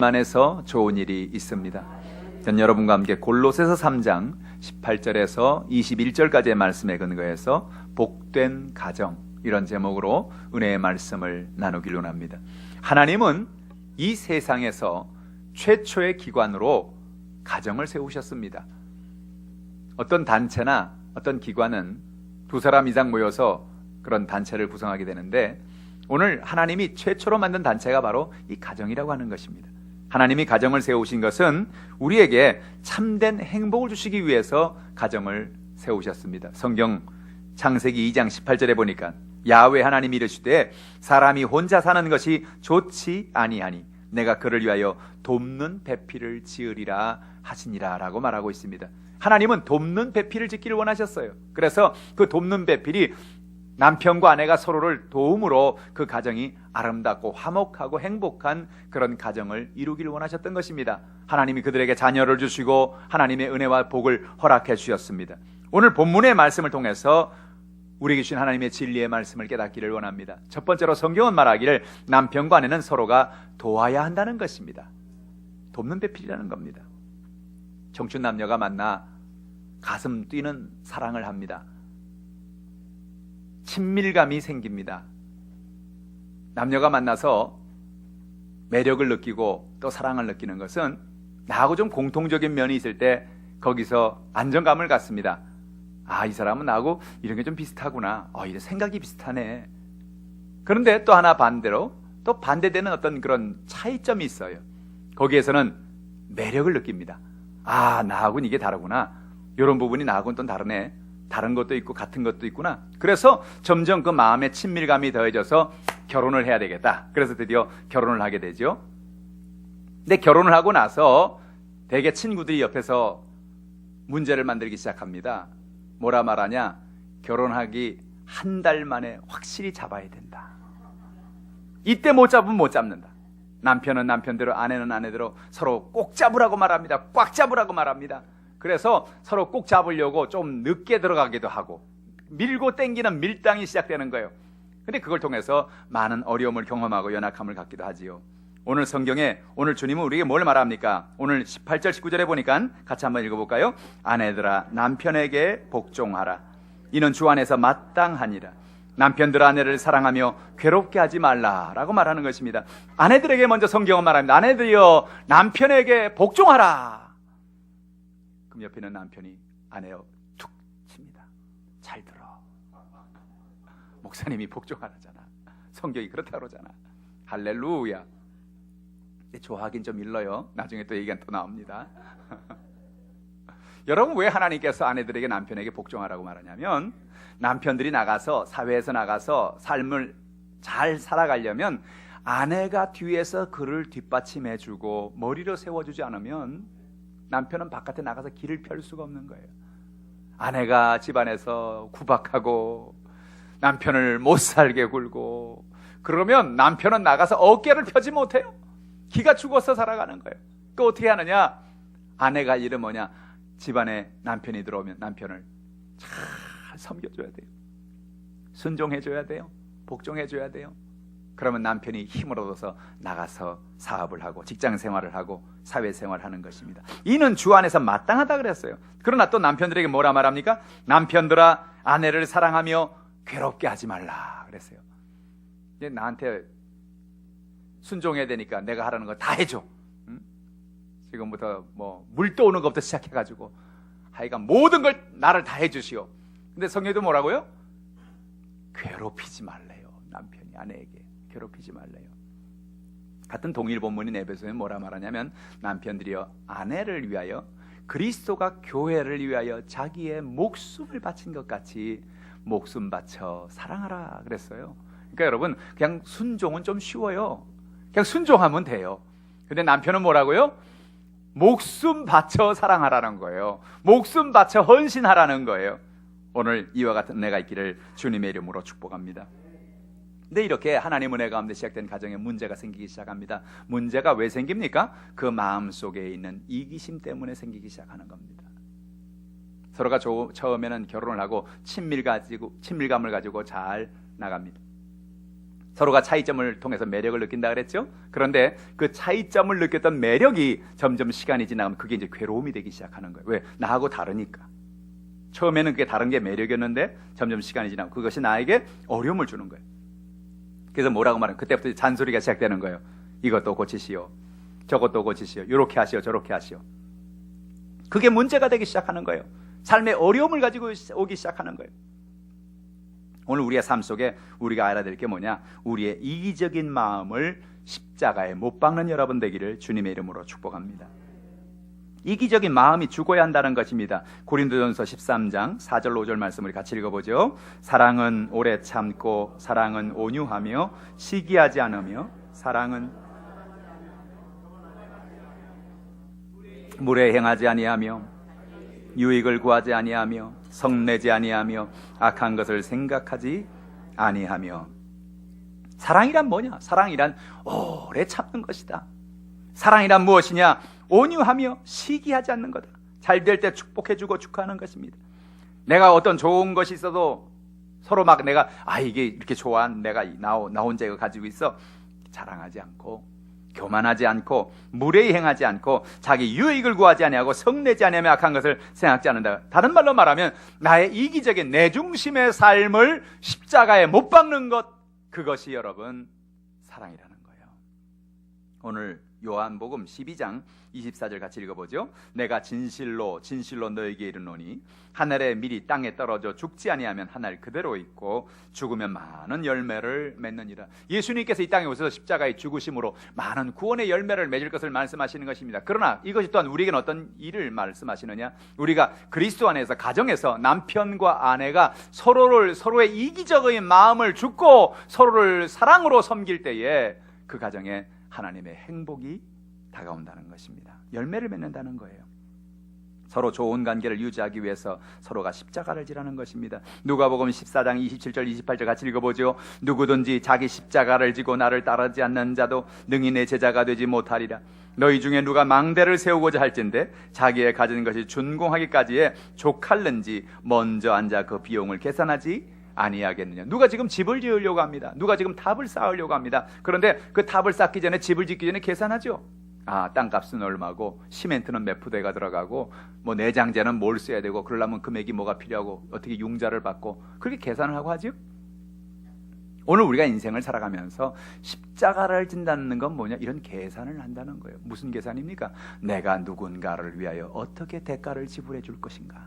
안에서 좋은 일이 있습니다. 전 여러분과 함께 골로새서 3장 18절에서 21절까지의 말씀에 근거해서 복된 가정, 이런 제목으로 은혜의 말씀을 나누기를 원합니다. 하나님은 이 세상에서 최초의 기관으로 가정을 세우셨습니다. 어떤 단체나 어떤 기관은 두 사람 이상 모여서 그런 단체를 구성하게 되는데, 오늘 하나님이 최초로 만든 단체가 바로 이 가정이라고 하는 것입니다. 하나님이 가정을 세우신 것은 우리에게 참된 행복을 주시기 위해서 가정을 세우셨습니다. 성경 창세기 2장 18절에 보니까 야훼 하나님이 이르시되 사람이 혼자 사는 것이 좋지 아니하니 내가 그를 위하여 돕는 배필을 지으리라 하시니라 라고 말하고 있습니다. 하나님은 돕는 배필을 짓기를 원하셨어요. 그래서 그 돕는 배필이 남편과 아내가 서로를 도움으로 그 가정이 아름답고 화목하고 행복한 그런 가정을 이루기를 원하셨던 것입니다. 하나님이 그들에게 자녀를 주시고 하나님의 은혜와 복을 허락해 주셨습니다. 오늘 본문의 말씀을 통해서 우리에게 주신 하나님의 진리의 말씀을 깨닫기를 원합니다. 첫 번째로 성경은 말하기를 남편과 아내는 서로가 도와야 한다는 것입니다. 돕는 배필이라는 겁니다. 청춘 남녀가 만나 가슴 뛰는 사랑을 합니다. 친밀감이 생깁니다. 남녀가 만나서 매력을 느끼고 또 사랑을 느끼는 것은 나하고 좀 공통적인 면이 있을 때 거기서 안정감을 갖습니다. 아, 이 사람은 나하고 이런 게 좀 비슷하구나. 이런 생각이 비슷하네. 그런데 또 하나 반대로 또 반대되는 어떤 그런 차이점이 있어요. 거기에서는 매력을 느낍니다. 아, 나하고는 이게 다르구나. 이런 부분이 나하고는 또 다르네. 다른 것도 있고 같은 것도 있구나. 그래서 점점 그 마음의 친밀감이 더해져서 결혼을 해야 되겠다. 그래서 드디어 결혼을 하게 되죠. 근데 결혼을 하고 나서 대개 친구들이 옆에서 문제를 만들기 시작합니다. 뭐라 말하냐? 결혼하기 한 달 만에 확실히 잡아야 된다. 이때 못 잡으면 못 잡는다. 남편은 남편대로, 아내는 아내대로 서로 꼭 잡으라고 말합니다. 꽉 잡으라고 말합니다. 그래서 서로 꼭 잡으려고 좀 늦게 들어가기도 하고 밀고 땡기는 밀당이 시작되는 거예요. 근데 그걸 통해서 많은 어려움을 경험하고 연약함을 갖기도 하지요. 오늘 성경에 오늘 주님은 우리에게 뭘 말합니까? 오늘 18절 19절에 보니까 같이 한번 읽어볼까요? 아내들아 남편에게 복종하라. 이는 주 안에서 마땅하니라. 남편들 아내를 사랑하며 괴롭게 하지 말라라고 말하는 것입니다. 아내들에게 먼저 성경은 말합니다. 아내들이여 남편에게 복종하라. 그럼 옆에 있는 남편이 아내여 툭 칩니다. 잘 들어. 목사님이 복종하라잖아. 성경이 그렇다고 그러잖아. 할렐루야. 좋아하긴 좀 일러요. 나중에 또 얘기가 또 나옵니다. 여러분, 왜 하나님께서 아내들에게 남편에게 복종하라고 말하냐면, 남편들이 나가서 사회에서 나가서 삶을 잘 살아가려면 아내가 뒤에서 그를 뒷받침해주고 머리로 세워주지 않으면 남편은 바깥에 나가서 길을 펼 수가 없는 거예요. 아내가 집안에서 구박하고 남편을 못 살게 굴고 그러면 남편은 나가서 어깨를 펴지 못해요. 기가 죽어서 살아가는 거예요. 그 어떻게 하느냐? 아내가 일은 뭐냐? 집안에 남편이 들어오면 남편을 잘 섬겨줘야 돼요. 순종해줘야 돼요. 복종해줘야 돼요. 그러면 남편이 힘을 얻어서 나가서 사업을 하고 직장 생활을 하고 사회생활을 하는 것입니다. 이는 주 안에서 마땅하다 그랬어요. 그러나 또 남편들에게 뭐라 말합니까? 남편들아 아내를 사랑하며 괴롭게 하지 말라 그랬어요. 이제 나한테 순종해야 되니까 내가 하라는 거 다 해줘. 응? 지금부터 뭐 물 떠오는 것부터 시작해가지고 하여간 모든 걸 나를 다 해주시오. 근데 성경도 뭐라고요? 괴롭히지 말래요. 남편이 아내에게 괴롭히지 말래요. 같은 동일 본문인 에베소에 뭐라 말하냐면 남편들이여 아내를 위하여 그리스도가 교회를 위하여 자기의 목숨을 바친 것 같이 목숨 바쳐 사랑하라 그랬어요. 그러니까 여러분, 그냥 순종은 좀 쉬워요. 그냥 순종하면 돼요. 근데 남편은 뭐라고요? 목숨 바쳐 사랑하라는 거예요. 목숨 바쳐 헌신하라는 거예요. 오늘 이와 같은 은혜가 있기를 주님의 이름으로 축복합니다. 근데 이렇게 하나님 은혜 가운데 시작된 가정에 문제가 생기기 시작합니다. 문제가 왜 생깁니까? 그 마음속에 있는 이기심 때문에 생기기 시작하는 겁니다. 서로가 처음에는 결혼을 하고 친밀감을 가지고 잘 나갑니다. 서로가 차이점을 통해서 매력을 느낀다 그랬죠? 그런데 그 차이점을 느꼈던 매력이 점점 시간이 지나가면 그게 이제 괴로움이 되기 시작하는 거예요. 왜? 나하고 다르니까. 처음에는 그게 다른 게 매력이었는데 점점 시간이 지나고 그것이 나에게 어려움을 주는 거예요. 그래서 뭐라고 말하면 그때부터 잔소리가 시작되는 거예요. 이것도 고치시오. 저것도 고치시오. 이렇게 하시오. 저렇게 하시오. 그게 문제가 되기 시작하는 거예요. 삶의 어려움을 가지고 오기 시작하는 거예요. 오늘 우리의 삶 속에 우리가 알아야 될 게 뭐냐? 우리의 이기적인 마음을 십자가에 못 박는 여러분 되기를 주님의 이름으로 축복합니다. 이기적인 마음이 죽어야 한다는 것입니다. 고린도전서 13장 4절 5절 말씀 우리 같이 읽어보죠. 사랑은 오래 참고 사랑은 온유하며 시기하지 않으며 사랑은 물에 행하지 아니하며 유익을 구하지 아니하며 성내지 아니하며 악한 것을 생각하지 아니하며. 사랑이란 뭐냐? 사랑이란 오래 참는 것이다. 사랑이란 무엇이냐? 온유하며 시기하지 않는 거다. 잘 될 때 축복해주고 축하하는 것입니다. 내가 어떤 좋은 것이 있어도 서로 막 내가 이게 이렇게 좋아 내가 나 혼자 이거 가지고 있어 자랑하지 않고 교만하지 않고 무례히 행하지 않고 자기 유익을 구하지 아니하고 성내지 아니하며 악한 것을 생각지 않는다. 다른 말로 말하면 나의 이기적인 내 중심의 삶을 십자가에 못 박는 것, 그것이 여러분 사랑이라는 거예요. 오늘 요한복음 12장 24절 같이 읽어보죠. 내가 진실로 너에게 이르노니 하늘에 밀이 땅에 떨어져 죽지 아니하면 하늘 그대로 있고 죽으면 많은 열매를 맺느니라. 예수님께서 이 땅에 오셔서 십자가의 죽으심으로 많은 구원의 열매를 맺을 것을 말씀하시는 것입니다. 그러나 이것이 또한 우리에게는 어떤 일을 말씀하시느냐? 우리가 그리스도 안에서 가정에서 남편과 아내가 서로의 이기적인 마음을 줍고 서로를 사랑으로 섬길 때에 그 가정에 하나님의 행복이 다가온다는 것입니다. 열매를 맺는다는 거예요. 서로 좋은 관계를 유지하기 위해서 서로가 십자가를 지라는 것입니다. 누가복음 14장 27절 28절 같이 읽어보죠. 누구든지 자기 십자가를 지고 나를 따르지 않는 자도 능히 내 제자가 되지 못하리라. 너희 중에 누가 망대를 세우고자 할진대 자기의 가진 것이 준공하기까지에 족할는지 먼저 앉아 그 비용을 계산하지 아니하겠느냐. 누가 지금 집을 지으려고 합니다. 누가 지금 탑을 쌓으려고 합니다. 그런데 그 탑을 쌓기 전에 집을 짓기 전에 계산하죠. 땅값은 얼마고 시멘트는 몇 푸대가 들어가고 뭐 내장재는 뭘 써야 되고 그러려면 금액이 뭐가 필요하고 어떻게 융자를 받고 그렇게 계산을 하고 하죠. 오늘 우리가 인생을 살아가면서 십자가를 진다는 건 뭐냐? 이런 계산을 한다는 거예요. 무슨 계산입니까? 내가 누군가를 위하여 어떻게 대가를 지불해 줄 것인가?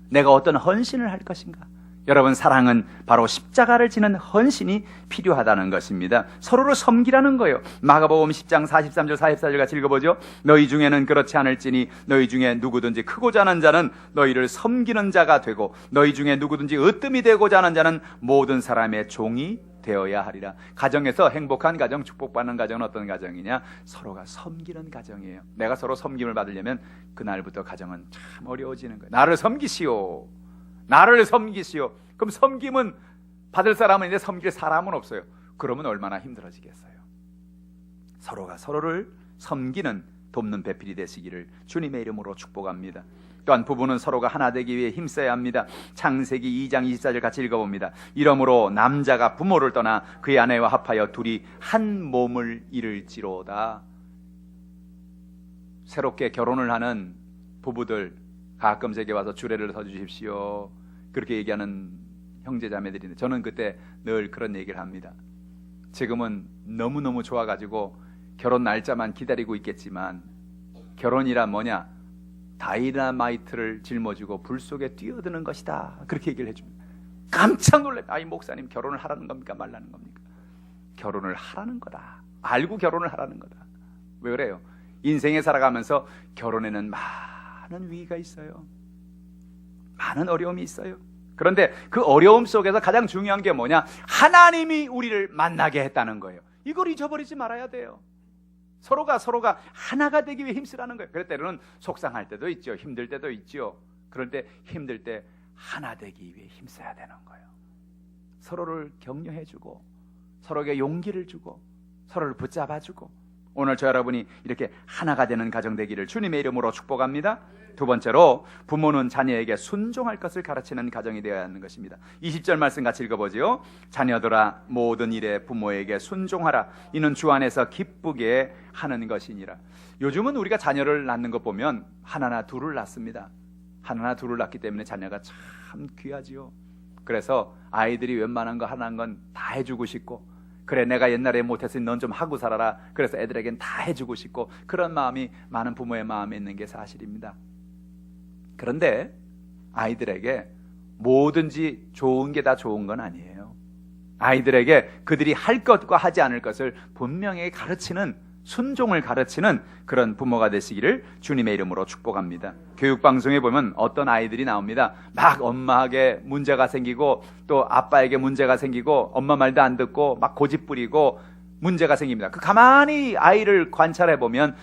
내가 어떤 헌신을 할 것인가? 여러분, 사랑은 바로 십자가를 지는 헌신이 필요하다는 것입니다. 서로를 섬기라는 거예요. 마가복음 10장 43절 44절 같이 읽어보죠. 너희 중에는 그렇지 않을지니 너희 중에 누구든지 크고자 하는 자는 너희를 섬기는 자가 되고 너희 중에 누구든지 으뜸이 되고자 하는 자는 모든 사람의 종이 되어야 하리라. 가정에서 행복한 가정, 축복받는 가정은 어떤 가정이냐? 서로가 섬기는 가정이에요. 내가 서로 섬김을 받으려면 그날부터 가정은 참 어려워지는 거예요. 나를 섬기시오. 나를 섬기시오. 그럼 섬김은 받을 사람은 있는데 섬길 사람은 없어요. 그러면 얼마나 힘들어지겠어요. 서로가 서로를 섬기는 돕는 배필이 되시기를 주님의 이름으로 축복합니다. 또한 부부는 서로가 하나 되기 위해 힘써야 합니다. 창세기 2장 24절 같이 읽어봅니다. 이러므로 남자가 부모를 떠나 그의 아내와 합하여 둘이 한 몸을 이룰지로다. 새롭게 결혼을 하는 부부들 가끔 제게 와서 주례를 서주십시오. 그렇게 얘기하는 형제자매들인데 저는 그때 늘 그런 얘기를 합니다. 지금은 너무너무 좋아가지고 결혼 날짜만 기다리고 있겠지만 결혼이란 뭐냐? 다이나마이트를 짊어지고 불 속에 뛰어드는 것이다. 그렇게 얘기를 해줍니다. 깜짝 놀랐다. 아이 목사님, 결혼을 하라는 겁니까? 말라는 겁니까? 결혼을 하라는 거다. 알고 결혼을 하라는 거다. 왜 그래요? 인생에 살아가면서 결혼에는 많은 위기가 있어요. 많은 어려움이 있어요. 그런데 그 어려움 속에서 가장 중요한 게 뭐냐? 하나님이 우리를 만나게 했다는 거예요. 이걸 잊어버리지 말아야 돼요. 서로가 하나가 되기 위해 힘쓰라는 거예요. 그럴 때로는 속상할 때도 있죠. 힘들 때도 있죠. 그럴 때 힘들 때 하나 되기 위해 힘써야 되는 거예요. 서로를 격려해주고 서로에게 용기를 주고 서로를 붙잡아주고 오늘 저 여러분이 이렇게 하나가 되는 가정 되기를 주님의 이름으로 축복합니다. 두 번째로, 부모는 자녀에게 순종할 것을 가르치는 가정이 되어야 하는 것입니다. 20절 말씀 같이 읽어보지요. 자녀들아, 모든 일에 부모에게 순종하라. 이는 주 안에서 기쁘게 하는 것이니라. 요즘은 우리가 자녀를 낳는 것 보면 하나나 둘을 낳습니다. 하나나 둘을 낳기 때문에 자녀가 참 귀하지요. 그래서 아이들이 웬만한 거 하나한 건 다 해주고 싶고, 그래 내가 옛날에 못했으니 넌 좀 하고 살아라. 그래서 애들에겐 다 해주고 싶고, 그런 마음이 많은 부모의 마음에 있는 게 사실입니다. 그런데 아이들에게 뭐든지 좋은 게 다 좋은 건 아니에요. 아이들에게 그들이 할 것과 하지 않을 것을 분명히 가르치는, 순종을 가르치는 그런 부모가 되시기를 주님의 이름으로 축복합니다. 교육방송에 보면 어떤 아이들이 나옵니다. 막 엄마에게 문제가 생기고 또 아빠에게 문제가 생기고 엄마 말도 안 듣고 막 고집 부리고 문제가 생깁니다. 그 가만히 아이를 관찰해 보면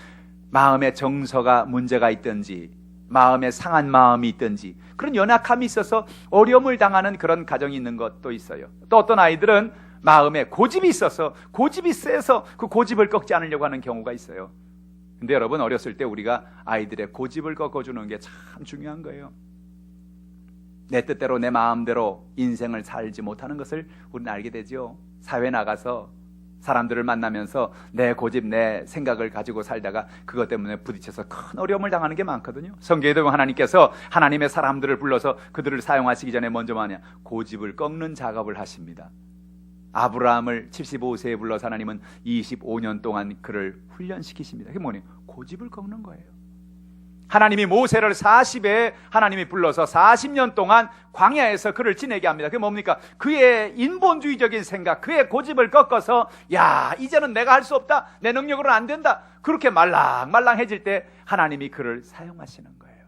마음의 정서가 문제가 있든지 마음에 상한 마음이 있든지 그런 연약함이 있어서 어려움을 당하는 그런 가정이 있는 것도 있어요. 또 어떤 아이들은 마음에 고집이 있어서, 고집이 세서 그 고집을 꺾지 않으려고 하는 경우가 있어요. 근데 여러분, 어렸을 때 우리가 아이들의 고집을 꺾어주는 게 참 중요한 거예요. 내 뜻대로 내 마음대로 인생을 살지 못하는 것을 우리는 알게 되죠. 사회 나가서 사람들을 만나면서 내 고집, 내 생각을 가지고 살다가 그것 때문에 부딪혀서 큰 어려움을 당하는 게 많거든요. 성경에도 하나님께서 하나님의 사람들을 불러서 그들을 사용하시기 전에 먼저 뭐냐? 고집을 꺾는 작업을 하십니다. 아브라함을 75세에 불러서 하나님은 25년 동안 그를 훈련시키십니다. 그게 뭐냐? 고집을 꺾는 거예요. 하나님이 모세를 40에 하나님이 불러서 40년 동안 광야에서 그를 지내게 합니다. 그게 뭡니까? 그의 인본주의적인 생각, 그의 고집을 꺾어서 야, 이제는 내가 할 수 없다, 내 능력으로는 안 된다, 그렇게 말랑말랑해질 때 하나님이 그를 사용하시는 거예요.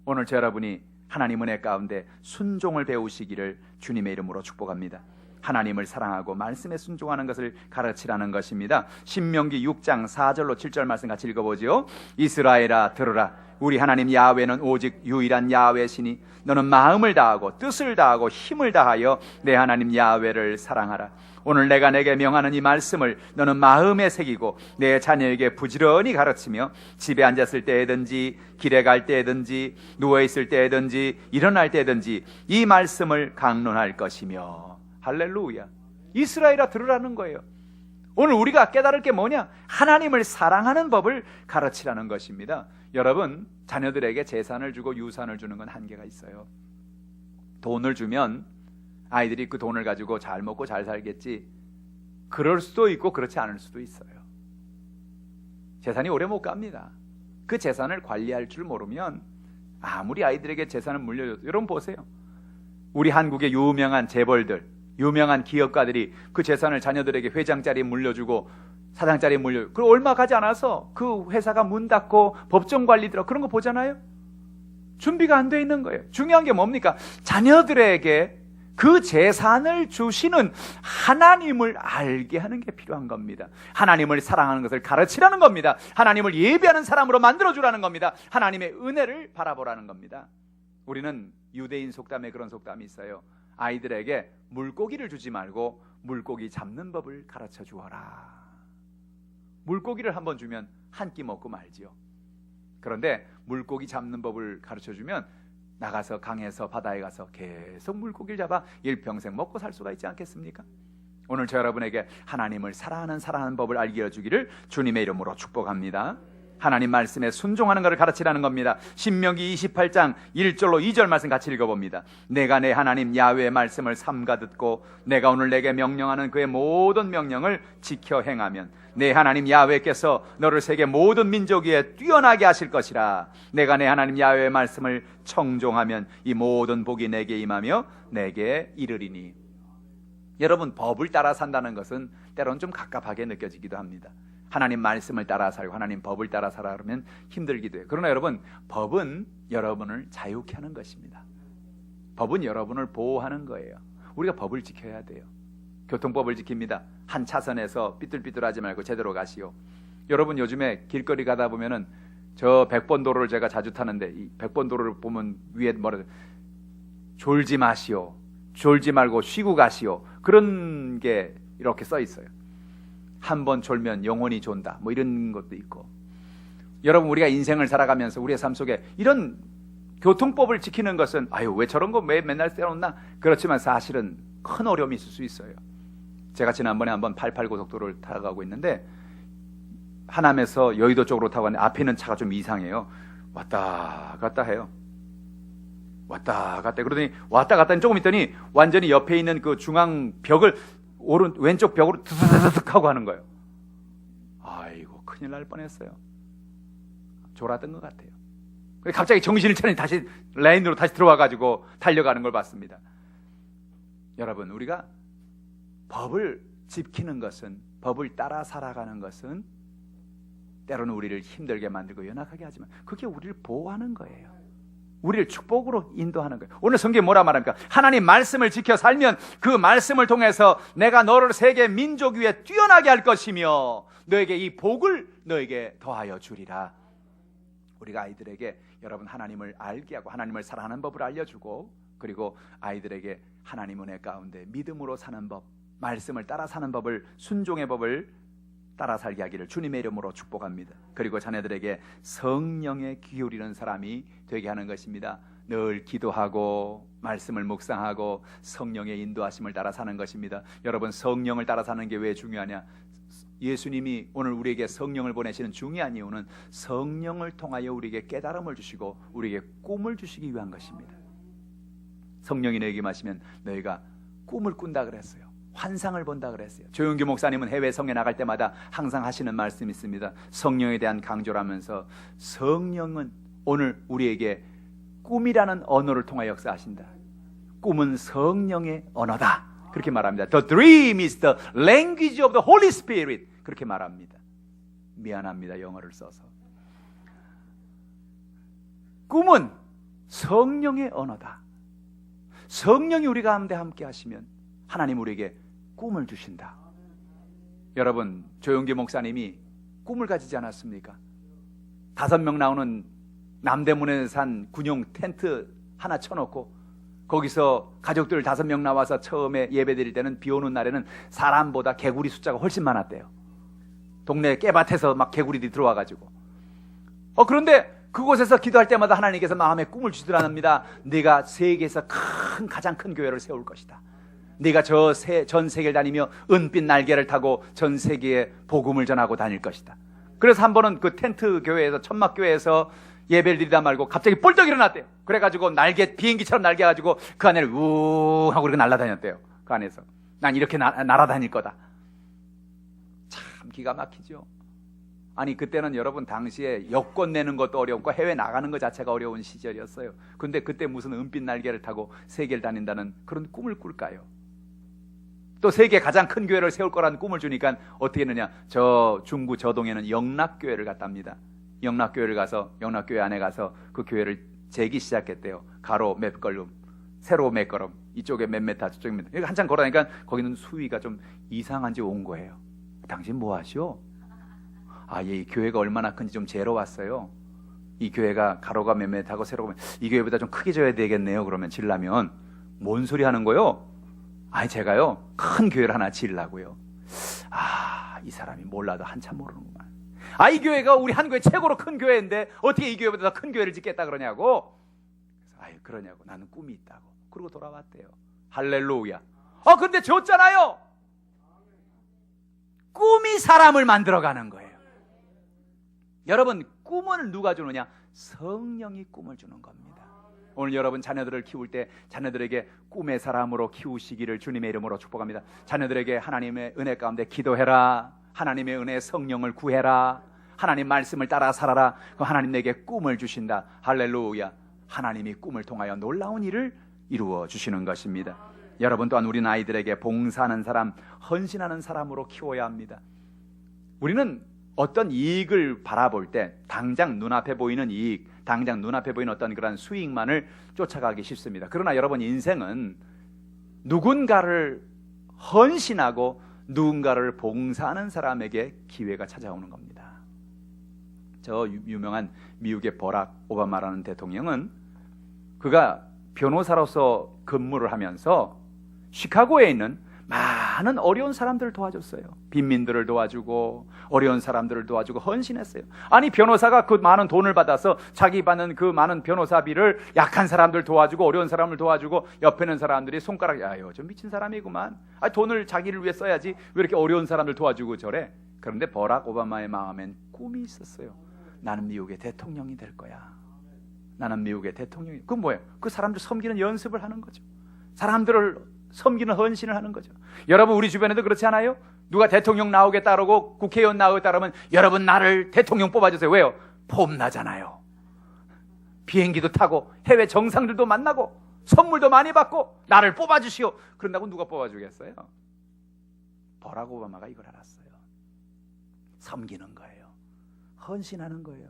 오늘 저 여러분이 하나님 은혜 가운데 순종을 배우시기를 주님의 이름으로 축복합니다. 하나님을 사랑하고 말씀에 순종하는 것을 가르치라는 것입니다. 신명기 6장 4절로 7절 말씀 같이 읽어보지요. 이스라엘아 들으라. 우리 하나님 야훼는 오직 유일한 야훼시니 너는 마음을 다하고 뜻을 다하고 힘을 다하여 내 하나님 야훼를 사랑하라. 오늘 내가 내게 명하는 이 말씀을 너는 마음에 새기고 내 자녀에게 부지런히 가르치며 집에 앉았을 때든지 길에 갈 때든지 누워있을 때든지 일어날 때든지 이 말씀을 강론할 것이며. 할렐루야. 이스라엘아 들으라는 거예요. 오늘 우리가 깨달을 게 뭐냐? 하나님을 사랑하는 법을 가르치라는 것입니다. 여러분, 자녀들에게 재산을 주고 유산을 주는 건 한계가 있어요. 돈을 주면 아이들이 그 돈을 가지고 잘 먹고 잘 살겠지, 그럴 수도 있고 그렇지 않을 수도 있어요. 재산이 오래 못 갑니다. 그 재산을 관리할 줄 모르면 아무리 아이들에게 재산을 물려줘도, 여러분 보세요. 우리 한국의 유명한 재벌들, 유명한 기업가들이 그 재산을 자녀들에게 회장 자리 물려주고 사장 자리 물려주고, 그리고 얼마 가지 않아서 그 회사가 문 닫고 법정 관리 들어, 그런 거 보잖아요. 준비가 안 돼 있는 거예요. 중요한 게 뭡니까? 자녀들에게 그 재산을 주시는 하나님을 알게 하는 게 필요한 겁니다. 하나님을 사랑하는 것을 가르치라는 겁니다. 하나님을 예배하는 사람으로 만들어주라는 겁니다. 하나님의 은혜를 바라보라는 겁니다. 우리는 유대인 속담에 그런 속담이 있어요. 아이들에게 물고기를 주지 말고 물고기 잡는 법을 가르쳐 주어라. 물고기를 한번 주면 한 끼 먹고 말지요. 그런데 물고기 잡는 법을 가르쳐 주면 나가서 강에서 바다에 가서 계속 물고기를 잡아 일평생 먹고 살 수가 있지 않겠습니까? 오늘 저 여러분에게 하나님을 사랑하는 법을 알게 해주기를 주님의 이름으로 축복합니다. 하나님 말씀에 순종하는 것을 가르치라는 겁니다. 신명기 28장 1절로 2절 말씀 같이 읽어봅니다. 내가 내 하나님 야훼의 말씀을 삼가 듣고 내가 오늘 내게 명령하는 그의 모든 명령을 지켜 행하면 내 하나님 야훼께서 너를 세계 모든 민족 위에 뛰어나게 하실 것이라. 내가 내 하나님 야훼의 말씀을 청종하면 이 모든 복이 내게 임하며 내게 이르리니. 여러분, 법을 따라 산다는 것은 때로는 좀 갑갑하게 느껴지기도 합니다. 하나님 말씀을 따라 살고 하나님 법을 따라 살아 그러면 힘들기도 해요. 그러나 여러분, 법은 여러분을 자유케 하는 것입니다. 법은 여러분을 보호하는 거예요. 우리가 법을 지켜야 돼요. 교통법을 지킵니다. 한 차선에서 삐뚤삐뚤하지 말고 제대로 가시오. 여러분, 요즘에 길거리 가다 보면은 저 100번 도로를 제가 자주 타는데 이 100번 도로를 보면 위에 뭐라 졸지 마시오, 졸지 말고 쉬고 가시오, 그런 게 이렇게 써 있어요. 한 번 졸면 영원히 존다, 뭐 이런 것도 있고. 여러분, 우리가 인생을 살아가면서 우리의 삶 속에 이런 교통법을 지키는 것은 아유, 왜 저런 거 왜 맨날 떼어놓나? 그렇지만 사실은 큰 어려움이 있을 수 있어요. 제가 지난번에 한번 88 고속도로를 타고 있는데 하남에서 여의도 쪽으로 타고 갔는데 앞에 있는 차가 좀 이상해요. 왔다 갔다 해요. 왔다 갔다. 그러더니 왔다 갔다 조금 있더니 완전히 옆에 있는 그 중앙 벽을 왼쪽 벽으로 드드드득 하고 하는 거예요. 아이고, 큰일 날 뻔했어요. 졸았던 것 같아요. 갑자기 정신을 차리니 다시 레인으로 다시 들어와가지고 달려가는 걸 봤습니다. 여러분, 우리가 법을 지키는 것은, 법을 따라 살아가는 것은 때로는 우리를 힘들게 만들고 연약하게 하지만 그게 우리를 보호하는 거예요. 우리를 축복으로 인도하는 거예요. 오늘 성경에 뭐라 말합니까? 하나님 말씀을 지켜 살면 그 말씀을 통해서 내가 너를 세계 민족 위에 뛰어나게 할 것이며 너에게 이 복을 너에게 더하여 주리라. 우리가 아이들에게 여러분 하나님을 알게 하고 하나님을 사랑하는 법을 알려주고, 그리고 아이들에게 하나님 은혜 가운데 믿음으로 사는 법, 말씀을 따라 사는 법을, 순종의 법을 따라 살게 하기를 주님의 이름으로 축복합니다. 그리고 자녀들에게 성령에 기울이는 사람이 되게 하는 것입니다. 늘 기도하고 말씀을 묵상하고 성령의 인도하심을 따라 사는 것입니다. 여러분, 성령을 따라 사는 게 왜 중요하냐? 예수님이 오늘 우리에게 성령을 보내시는 중요한 이유는 성령을 통하여 우리에게 깨달음을 주시고 우리에게 꿈을 주시기 위한 것입니다. 성령이 너에게 마시면 너희가 꿈을 꾼다 그랬어요. 환상을 본다 그랬어요. 조용규 목사님은 해외 성에 나갈 때마다 항상 하시는 말씀이 있습니다. 성령에 대한 강조를 하면서 성령은 오늘 우리에게 꿈이라는 언어를 통하여 역사하신다. 꿈은 성령의 언어다. 그렇게 말합니다. The dream is the language of the Holy Spirit. 그렇게 말합니다. 미안합니다, 영어를 써서. 꿈은 성령의 언어다. 성령이 우리 가운데 함께 하시면 하나님 우리에게 꿈을 주신다. 여러분, 조용기 목사님이 꿈을 가지지 않았습니까? 5명 나오는 남대문에 산 군용 텐트 하나 쳐놓고 거기서 가족들 5명 나와서 처음에 예배 드릴 때는 비 오는 날에는 사람보다 개구리 숫자가 훨씬 많았대요. 동네 깨밭에서 막 개구리들이 들어와가지고. 그런데 그곳에서 기도할 때마다 하나님께서 마음에 꿈을 주시더랍니다. 네가 세계에서 가장 큰 교회를 세울 것이다. 네가 전 세계를 다니며 은빛 날개를 타고 전 세계에 복음을 전하고 다닐 것이다. 그래서 한 번은 그 텐트 교회에서, 천막 교회에서 예배를 드리다 말고 갑자기 뻘떡 일어났대요. 그래가지고 비행기처럼 날개 가지고 그 안에를 우 하고 이렇게 날아다녔대요. 그 안에서 난 이렇게 날아다닐 거다. 참 기가 막히죠. 아니, 그때는 여러분 당시에 여권 내는 것도 어렵고 해외 나가는 것 자체가 어려운 시절이었어요. 근데 그때 무슨 은빛 날개를 타고 세계를 다닌다는 그런 꿈을 꿀까요? 또 세계 가장 큰 교회를 세울 거라는 꿈을 주니까 어떻게 했느냐? 저 중구 저동에는 영락교회를 갔답니다. 영락교회를 가서 영락교회 안에 가서 그 교회를 재기 시작했대요. 가로 몇 걸음, 세로 몇 걸음, 이쪽에 몇 메타, 저쪽에 몇 메타. 한참 걸어다니까 거기는 수위가 좀 이상한지 온 거예요. 당신 뭐 하시오? 이 교회가 얼마나 큰지 좀 재러 왔어요. 이 교회가 가로가 몇 메타고 세로가 이 교회보다 좀 크게 져야 되겠네요. 그러면 지려면 뭔 소리 하는 거요? 제가요 큰 교회를 하나 지으려고요. 이 사람이 몰라도 한참 모르는구만. 이 교회가 우리 한국의 최고로 큰 교회인데 어떻게 이 교회보다 더 큰 교회를 짓겠다 그러냐고. 그래서 그러냐고. 나는 꿈이 있다고. 그러고 돌아왔대요. 할렐루야. 근데 줬잖아요. 꿈이 사람을 만들어가는 거예요. 여러분, 꿈을 누가 주느냐? 성령이 꿈을 주는 겁니다. 오늘 여러분 자녀들을 키울 때 자녀들에게 꿈의 사람으로 키우시기를 주님의 이름으로 축복합니다. 자녀들에게 하나님의 은혜 가운데 기도해라. 하나님의 은혜 성령을 구해라. 하나님 말씀을 따라 살아라. 그럼 하나님 내게 꿈을 주신다. 할렐루야. 하나님이 꿈을 통하여 놀라운 일을 이루어 주시는 것입니다. 여러분 또한 우리 아이들에게 봉사하는 사람, 헌신하는 사람으로 키워야 합니다. 우리는 어떤 이익을 바라볼 때 당장 눈앞에 보이는 이익, 당장 눈앞에 보이는 어떤 그런 수익만을 쫓아가기 쉽습니다. 그러나 여러분, 인생은 누군가를 헌신하고 누군가를 봉사하는 사람에게 기회가 찾아오는 겁니다. 저 유명한 미국의 버락 오바마라는 대통령은 그가 변호사로서 근무를 하면서 시카고에 있는 많은 어려운 사람들을 도와줬어요. 빈민들을 도와주고 어려운 사람들을 도와주고 헌신했어요. 아니 변호사가 그 많은 돈을 받아서 자기 받는 그 많은 변호사비를 약한 사람들 도와주고 어려운 사람을 도와주고 옆에 있는 사람들이 손가락 야요 좀 미친 사람이구만. 돈을 자기를 위해 써야지 왜 이렇게 어려운 사람들 도와주고 저래. 그런데 버락 오바마의 마음엔 꿈이 있었어요. 나는 미국의 대통령이 될 거야. 나는 미국의 대통령이. 그건 뭐예요? 그 사람들 섬기는 연습을 하는 거죠. 사람들을 섬기는 헌신을 하는 거죠. 여러분 우리 주변에도 그렇지 않아요? 누가 대통령 나오겠다 그러고 국회의원 나오겠다 그러면 여러분 나를 대통령 뽑아주세요. 왜요? 폼나잖아요. 비행기도 타고 해외 정상들도 만나고 선물도 많이 받고 나를 뽑아주시오. 그런다고 누가 뽑아주겠어요? 버락 오바마가 이걸 알았어요. 섬기는 거예요. 헌신하는 거예요.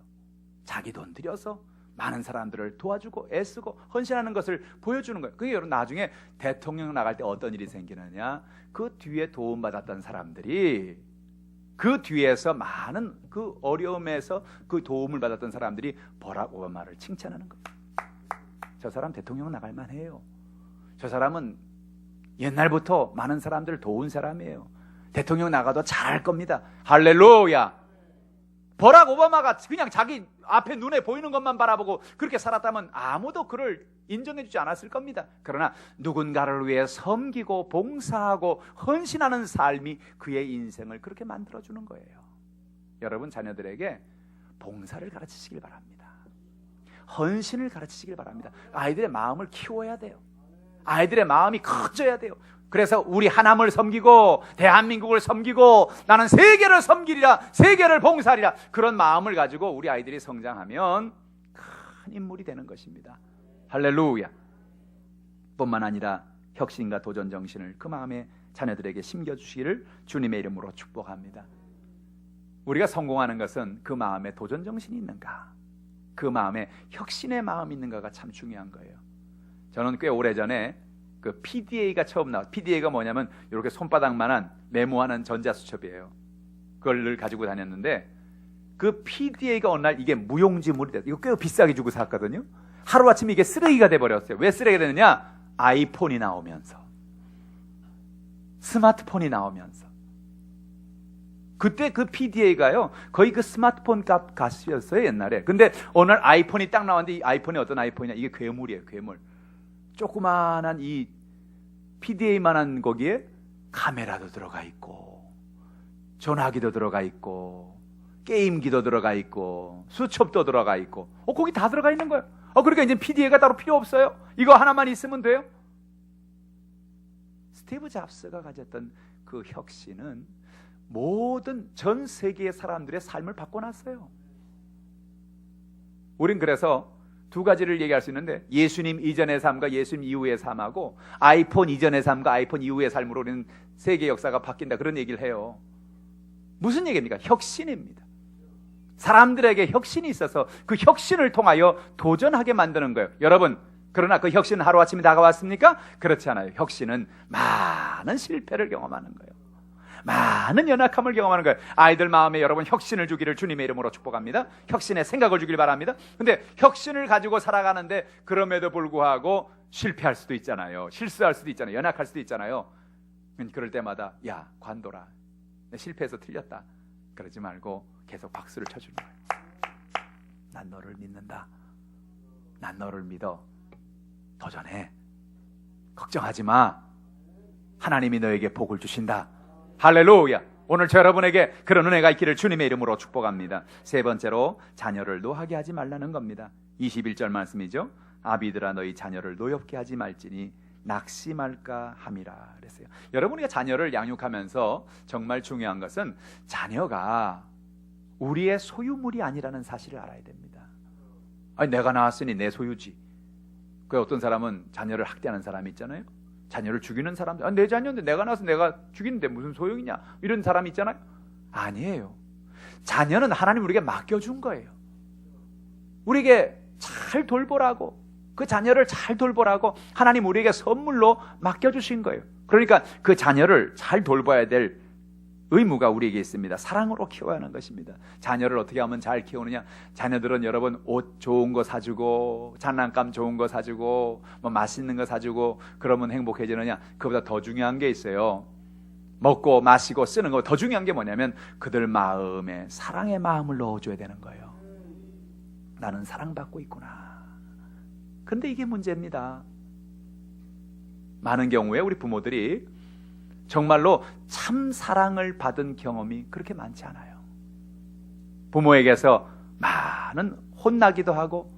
자기 돈 들여서 많은 사람들을 도와주고 애쓰고 헌신하는 것을 보여주는 거예요. 그게 여러분 나중에 대통령 나갈 때 어떤 일이 생기느냐, 그 뒤에 도움받았던 사람들이 그 뒤에서 많은 그 어려움에서 그 도움을 받았던 사람들이 버락 오바마를 칭찬하는 거예요. 저 사람 대통령 나갈 만해요. 저 사람은 옛날부터 많은 사람들을 도운 사람이에요. 대통령 나가도 잘할 겁니다. 할렐루야. 버락 오바마가 그냥 자기 앞에 눈에 보이는 것만 바라보고 그렇게 살았다면 아무도 그를 인정해주지 않았을 겁니다. 그러나 누군가를 위해 섬기고 봉사하고 헌신하는 삶이 그의 인생을 그렇게 만들어주는 거예요. 여러분 자녀들에게 봉사를 가르치시길 바랍니다. 헌신을 가르치시길 바랍니다. 아이들의 마음을 키워야 돼요. 아이들의 마음이 커져야 돼요. 그래서 우리 하나님을 섬기고 대한민국을 섬기고 나는 세계를 섬기리라, 세계를 봉사하리라, 그런 마음을 가지고 우리 아이들이 성장하면 큰 인물이 되는 것입니다. 할렐루야. 뿐만 아니라 혁신과 도전 정신을 그 마음에 자녀들에게 심겨주시기를 주님의 이름으로 축복합니다. 우리가 성공하는 것은 그 마음에 도전 정신이 있는가, 그 마음에 혁신의 마음이 있는가가 참 중요한 거예요. 저는 꽤 오래전에 그 PDA가 처음 나왔어요. PDA가 뭐냐면 이렇게 손바닥만한 메모하는 전자수첩이에요. 그걸 늘 가지고 다녔는데 그 PDA가 어느 날 이게 무용지물이 됐어요. 이거 꽤 비싸게 주고 샀거든요. 하루아침에 이게 쓰레기가 돼버렸어요. 왜 쓰레기가 되느냐? 아이폰이 나오면서, 스마트폰이 나오면서. 그때 그 PDA가요 거의 그 스마트폰 값 값이었어요 옛날에. 근데 어느 날 아이폰이 딱 나왔는데 이 아이폰이 어떤 아이폰이냐, 이게 괴물이에요. 괴물. 조그마한 이 PDA만한 거기에 카메라도 들어가 있고 전화기도 들어가 있고 게임기도 들어가 있고 수첩도 들어가 있고 거기 다 들어가 있는 거예요. 그러니까 이제 PDA가 따로 필요 없어요. 이거 하나만 있으면 돼요. 스티브 잡스가 가졌던 그 혁신은 모든 전 세계의 사람들의 삶을 바꿔놨어요. 우린 그래서 두 가지를 얘기할 수 있는데 예수님 이전의 삶과 예수님 이후의 삶하고 아이폰 이전의 삶과 아이폰 이후의 삶으로 우리는 세계 역사가 바뀐다, 그런 얘기를 해요. 무슨 얘기입니까? 혁신입니다. 사람들에게 혁신이 있어서 그 혁신을 통하여 도전하게 만드는 거예요. 여러분, 그러나 그 혁신은 하루아침에 다가왔습니까? 그렇지 않아요. 혁신은 많은 실패를 경험하는 거예요. 많은 연약함을 경험하는 거예요. 아이들 마음에 여러분 혁신을 주기를 주님의 이름으로 축복합니다. 혁신의 생각을 주길 바랍니다. 근데 혁신을 가지고 살아가는데 그럼에도 불구하고 실패할 수도 있잖아요. 실수할 수도 있잖아요. 연약할 수도 있잖아요. 그럴 때마다 야 관둬라, 내 실패해서 틀렸다, 그러지 말고 계속 박수를 쳐주는 거예요. 난 너를 믿는다. 난 너를 믿어. 도전해. 걱정하지 마. 하나님이 너에게 복을 주신다. 할렐루야. 오늘 저 여러분에게 그런 은혜가 있기를 주님의 이름으로 축복합니다. 세 번째로 자녀를 노하게 하지 말라는 겁니다. 21절 말씀이죠. 아비들아 너희 자녀를 노엽게 하지 말지니 낙심할까 함이라 그랬어요. 여러분이 자녀를 양육하면서 정말 중요한 것은 자녀가 우리의 소유물이 아니라는 사실을 알아야 됩니다. 아니 내가 낳았으니 내 소유지. 그 어떤 사람은 자녀를 학대하는 사람이 있잖아요. 자녀를 죽이는 사람들, 내 자녀인데 내가 낳아서 내가 죽이는데 무슨 소용이냐, 이런 사람이 있잖아요. 아니에요. 자녀는 하나님 우리에게 맡겨준 거예요. 우리에게 잘 돌보라고, 그 자녀를 잘 돌보라고 하나님 우리에게 선물로 맡겨주신 거예요. 그러니까 그 자녀를 잘 돌봐야 될 의무가 우리에게 있습니다. 사랑으로 키워야 하는 것입니다. 자녀를 어떻게 하면 잘 키우느냐? 자녀들은 여러분 옷 좋은 거 사주고 장난감 좋은 거 사주고 뭐 맛있는 거 사주고 그러면 행복해지느냐? 그보다 더 중요한 게 있어요. 먹고 마시고 쓰는 거 더 중요한 게 뭐냐면 그들 마음에 사랑의 마음을 넣어줘야 되는 거예요. 나는 사랑받고 있구나. 그런데 이게 문제입니다. 많은 경우에 우리 부모들이 정말로 참 사랑을 받은 경험이 그렇게 많지 않아요. 부모에게서 많은 혼나기도 하고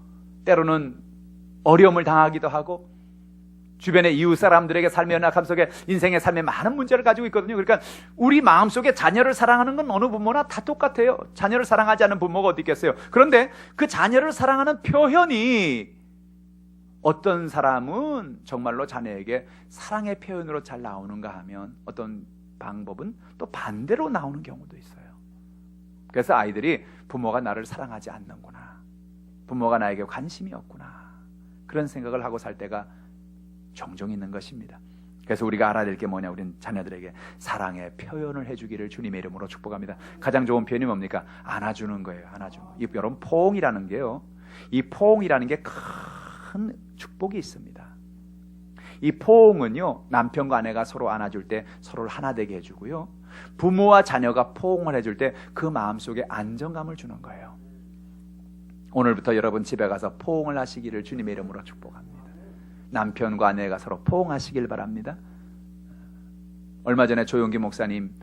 때로는 어려움을 당하기도 하고 주변의 이웃 사람들에게 삶의 연약함 속에 인생의 삶에 많은 문제를 가지고 있거든요. 그러니까 우리 마음속에 자녀를 사랑하는 건 어느 부모나 다 똑같아요. 자녀를 사랑하지 않는 부모가 어디 있겠어요. 그런데 그 자녀를 사랑하는 표현이 어떤 사람은 정말로 자녀에게 사랑의 표현으로 잘 나오는가 하면 어떤 방법은 또 반대로 나오는 경우도 있어요. 그래서 아이들이 부모가 나를 사랑하지 않는구나, 부모가 나에게 관심이 없구나, 그런 생각을 하고 살 때가 종종 있는 것입니다. 그래서 우리가 알아야 될 게 뭐냐, 우리는 자녀들에게 사랑의 표현을 해주기를 주님의 이름으로 축복합니다. 가장 좋은 표현이 뭡니까? 안아주는 거예요. 안아주는 거. 여러분, 포옹이라는 게요, 이 포옹이라는 게 큰 축복이 있습니다. 이 포옹은요, 남편과 아내가 서로 안아줄 때 서로를 하나 되게 해주고요, 부모와 자녀가 포옹을 해줄 때 그 마음속에 안정감을 주는 거예요. 오늘부터 여러분 집에 가서 포옹을 하시기를 주님의 이름으로 축복합니다. 남편과 아내가 서로 포옹하시길 바랍니다. 얼마 전에 조용기 목사님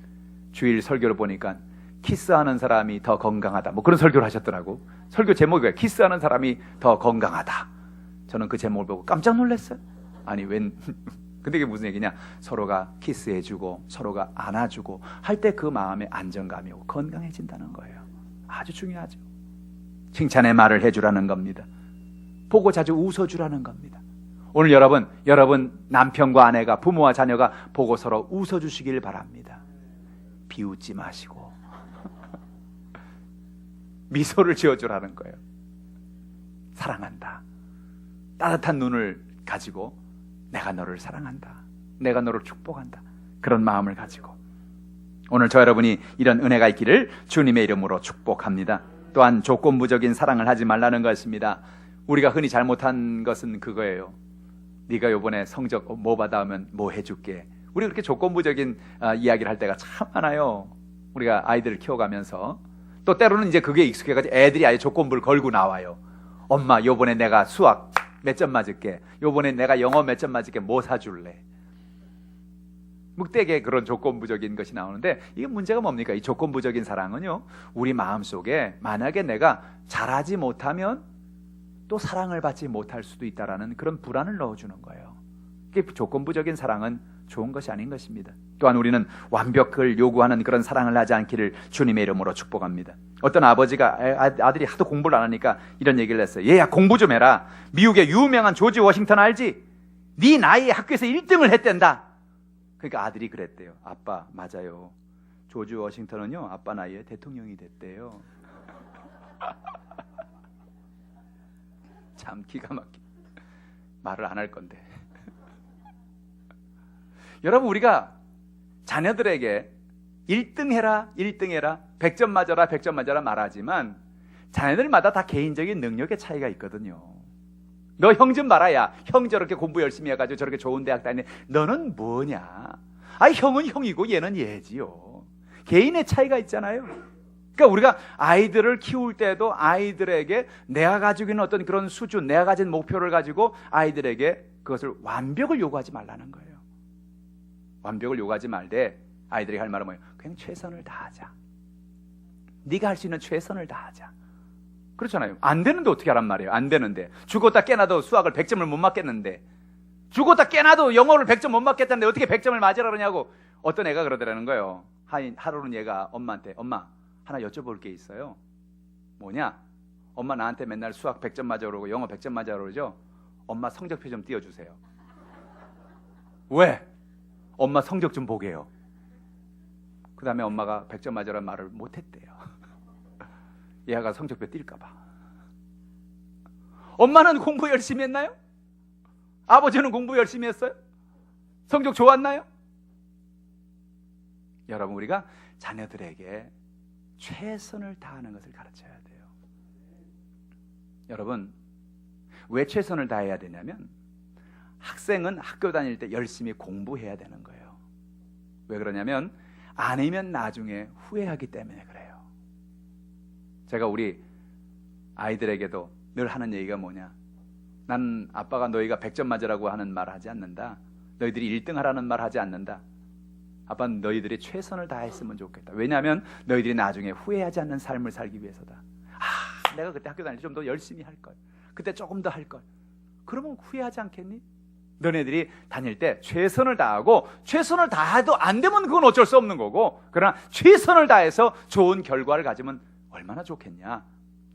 주일 설교를 보니까 키스하는 사람이 더 건강하다, 뭐 그런 설교를 하셨더라고. 설교 제목이 키스하는 사람이 더 건강하다. 저는 그 제목을 보고 깜짝 놀랐어요. 아니 웬 근데 이게 무슨 얘기냐, 서로가 키스해주고 서로가 안아주고 할 때 그 마음에 안정감이 오고 건강해진다는 거예요. 아주 중요하죠. 칭찬의 말을 해주라는 겁니다. 보고 자주 웃어주라는 겁니다. 오늘 여러분 남편과 아내가, 부모와 자녀가 보고 서로 웃어주시길 바랍니다. 비웃지 마시고 미소를 지어주라는 거예요. 사랑한다, 따뜻한 눈을 가지고 내가 너를 사랑한다, 내가 너를 축복한다, 그런 마음을 가지고 오늘 저 여러분이 이런 은혜가 있기를 주님의 이름으로 축복합니다. 또한 조건부적인 사랑을 하지 말라는 것입니다. 우리가 흔히 잘못한 것은 그거예요. 네가 요번에 성적 뭐 받아오면 뭐 해줄게. 우리 그렇게 조건부적인 이야기를 할 때가 참 많아요. 우리가 아이들을 키워가면서 또 때로는 이제 그게 익숙해가지고 애들이 아예 조건부를 걸고 나와요. 엄마 요번에 내가 수학 몇 점 맞을게, 요번에 내가 영어 몇 점 맞을게, 뭐 사줄래. 묵되게 그런 조건부적인 것이 나오는데, 이게 문제가 뭡니까? 이 조건부적인 사랑은요, 우리 마음속에 만약에 내가 잘하지 못하면 또 사랑을 받지 못할 수도 있다라는 그런 불안을 넣어주는 거예요. 이게 조건부적인 사랑은 좋은 것이 아닌 것입니다. 또한 우리는 완벽을 요구하는 그런 사랑을 하지 않기를 주님의 이름으로 축복합니다. 어떤 아버지가 아들이 하도 공부를 안 하니까 이런 얘기를 했어요. 얘야, 공부 좀 해라. 미국의 유명한 조지 워싱턴 알지? 네 나이에 학교에서 1등을 했댄다. 그러니까 아들이 그랬대요. 아빠, 맞아요. 조지 워싱턴은요, 아빠 나이에 대통령이 됐대요. 참 기가 막혀. 말을 안 할 건데. 여러분, 우리가 자녀들에게 1등 해라, 1등 해라, 100점 맞아라, 100점 맞아라 말하지만 자녀들마다 다 개인적인 능력의 차이가 있거든요. 너 형 좀 봐라. 야, 형 저렇게 공부 열심히 해가지고 저렇게 좋은 대학 다니네. 너는 뭐냐? 아니, 형은 형이고 얘는 얘지요. 개인의 차이가 있잖아요. 그러니까 우리가 아이들을 키울 때도 아이들에게 내가 가지고 있는 어떤 그런 수준, 내가 가진 목표를 가지고 아이들에게 그것을 완벽을 요구하지 말라는 거예요. 완벽을 요구하지 말되 아이들이 할 말은 뭐예요? 그냥 최선을 다하자. 네가 할 수 있는 최선을 다하자. 그렇잖아요. 안 되는데 어떻게 하란 말이에요? 안 되는데. 죽었다 깨나도 수학을 100점을 못 맞겠는데, 죽었다 깨나도 영어를 100점 못 맞겠다는데 어떻게 100점을 맞으라 그러냐고. 어떤 애가 그러더라는 거예요. 하루는 얘가 엄마한테, 엄마 하나 여쭤볼 게 있어요. 뭐냐? 엄마 나한테 맨날 수학 100점 맞아 그러고 영어 100점 맞아 그러죠? 엄마 성적표 좀 띄워주세요. 왜? 엄마 성적 좀 보게요. 그 다음에 엄마가 100점 맞으라는 말을 못했대요. 얘가 성적표 뛸까 봐. 엄마는 공부 열심히 했나요? 아버지는 공부 열심히 했어요? 성적 좋았나요? 여러분, 우리가 자녀들에게 최선을 다하는 것을 가르쳐야 돼요. 여러분, 왜 최선을 다해야 되냐면 학생은 학교 다닐 때 열심히 공부해야 되는 거예요. 왜 그러냐면 아니면 나중에 후회하기 때문에 그래요. 제가 우리 아이들에게도 늘 하는 얘기가 뭐냐, 난 아빠가 너희가 100점 맞으라고 하는 말 하지 않는다. 너희들이 1등 하라는 말 하지 않는다. 아빠는 너희들이 최선을 다했으면 좋겠다. 왜냐하면 너희들이 나중에 후회하지 않는 삶을 살기 위해서다. 내가 그때 학교 다닐 때 좀 더 열심히 할걸, 그때 조금 더 할걸. 그러면 후회하지 않겠니? 너네들이 다닐 때 최선을 다하고, 최선을 다해도 안 되면 그건 어쩔 수 없는 거고, 그러나 최선을 다해서 좋은 결과를 가지면 얼마나 좋겠냐.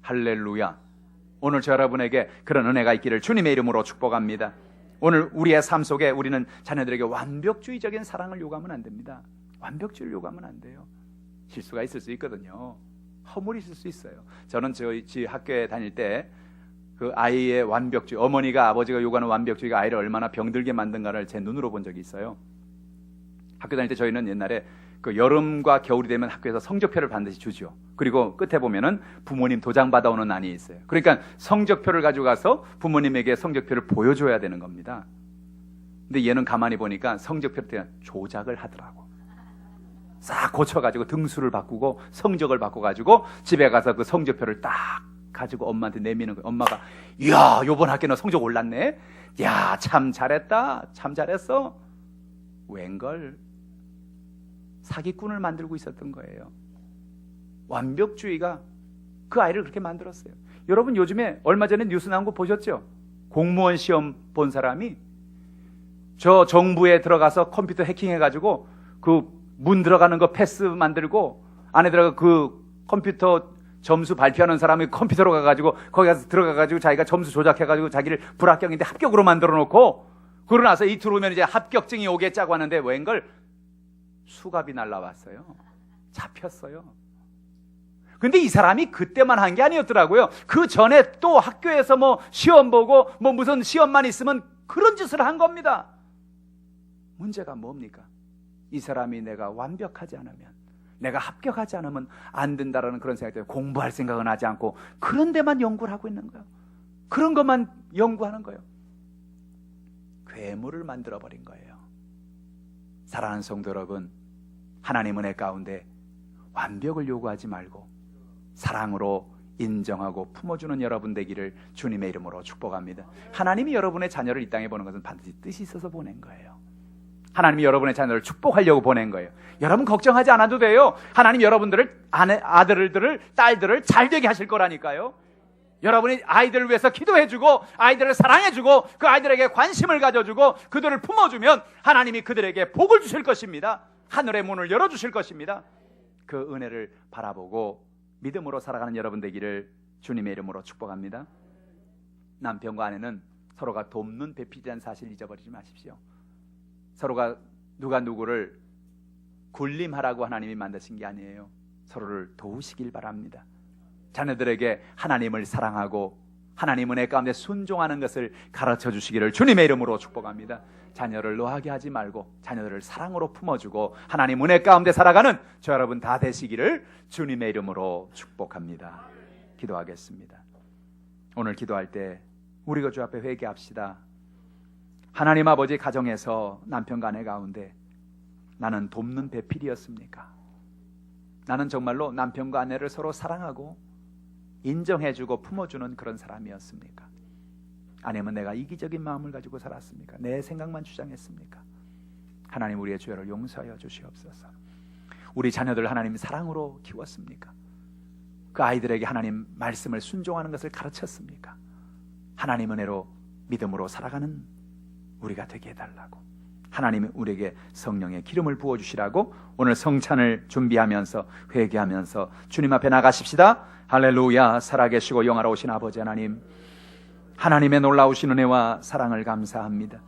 할렐루야. 오늘 저 여러분에게 그런 은혜가 있기를 주님의 이름으로 축복합니다. 오늘 우리의 삶 속에 우리는 자녀들에게 완벽주의적인 사랑을 요구하면 안 됩니다. 완벽주의를 요구하면 안 돼요. 실수가 있을 수 있거든요. 허물이 있을 수 있어요. 저는 저희 학교에 다닐 때 그 아이의 완벽주의, 어머니가 아버지가 요구하는 완벽주의가 아이를 얼마나 병들게 만든가를 제 눈으로 본 적이 있어요. 학교 다닐 때 저희는 옛날에 그 여름과 겨울이 되면 학교에서 성적표를 반드시 주죠. 그리고 끝에 보면은 부모님 도장 받아오는 난이 있어요. 그러니까 성적표를 가지고 가서 부모님에게 성적표를 보여줘야 되는 겁니다. 근데 얘는 가만히 보니까 성적표를 그냥 조작을 하더라고. 싹 고쳐가지고 등수를 바꾸고 성적을 바꿔가지고 집에 가서 그 성적표를 딱 가지고 엄마한테 내미는 거예요. 엄마가, 이야, 요번 학기는 성적 올랐네. 야, 참 잘했다. 참 잘했어. 웬걸 사기꾼을 만들고 있었던 거예요. 완벽주의가 그 아이를 그렇게 만들었어요. 여러분 요즘에 얼마 전에 뉴스 나온 거 보셨죠? 공무원 시험 본 사람이 저 정부에 들어가서 컴퓨터 해킹해가지고 그 문 들어가는 거 패스 만들고, 안에 들어가 그 컴퓨터 점수 발표하는 사람이 컴퓨터로 가가지고 거기 가서 들어가가지고 자기가 점수 조작해가지고 자기를 불합격인데 합격으로 만들어 놓고, 그러고 나서 이틀 후면 이제 합격증이 오겠자고 하는데 웬걸 수갑이 날라왔어요. 잡혔어요. 근데 이 사람이 그때만 한 게 아니었더라고요. 그 전에 또 학교에서 뭐 시험 보고 뭐 무슨 시험만 있으면 그런 짓을 한 겁니다. 문제가 뭡니까? 이 사람이 내가 완벽하지 않으면, 내가 합격하지 않으면 안 된다라는 그런 생각 때문에 공부할 생각은 하지 않고 그런 데만 연구를 하고 있는 거예요. 그런 것만 연구하는 거예요. 괴물을 만들어버린 거예요. 사랑하는 성도 여러분, 하나님 은혜 가운데 완벽을 요구하지 말고 사랑으로 인정하고 품어주는 여러분 되기를 주님의 이름으로 축복합니다. 하나님이 여러분의 자녀를 이 땅에 보는 것은 반드시 뜻이 있어서 보낸 거예요. 하나님이 여러분의 자녀를 축복하려고 보낸 거예요. 여러분 걱정하지 않아도 돼요. 하나님 여러분들을, 아들들을, 딸들을 잘 되게 하실 거라니까요. 여러분이 아이들을 위해서 기도해주고 아이들을 사랑해주고 그 아이들에게 관심을 가져주고 그들을 품어주면 하나님이 그들에게 복을 주실 것입니다. 하늘의 문을 열어주실 것입니다. 그 은혜를 바라보고 믿음으로 살아가는 여러분 되기를 주님의 이름으로 축복합니다. 남편과 아내는 서로가 돕는 배필이라는 사실을 잊어버리지 마십시오. 서로가 누가 누구를 군림하라고 하나님이 만드신 게 아니에요. 서로를 도우시길 바랍니다. 자녀들에게 하나님을 사랑하고 하나님 은혜 가운데 순종하는 것을 가르쳐 주시기를 주님의 이름으로 축복합니다. 자녀를 노하게 하지 말고 자녀들을 사랑으로 품어주고 하나님 은혜 가운데 살아가는 저 여러분 다 되시기를 주님의 이름으로 축복합니다. 기도하겠습니다. 오늘 기도할 때 우리가 주 앞에 회개합시다. 하나님 아버지 가정에서 남편과 아내 가운데 나는 돕는 배필이었습니까? 나는 정말로 남편과 아내를 서로 사랑하고 인정해주고 품어주는 그런 사람이었습니까? 아니면 내가 이기적인 마음을 가지고 살았습니까? 내 생각만 주장했습니까? 하나님 우리의 죄를 용서하여 주시옵소서. 우리 자녀들 하나님 사랑으로 키웠습니까? 그 아이들에게 하나님 말씀을 순종하는 것을 가르쳤습니까? 하나님 은혜로 믿음으로 살아가는 우리가 되게 해달라고, 하나님이 우리에게 성령의 기름을 부어주시라고 오늘 성찬을 준비하면서 회개하면서 주님 앞에 나가십시다. 할렐루야. 살아계시고 영화로우신 아버지 하나님, 하나님의 놀라우신 은혜와 사랑을 감사합니다.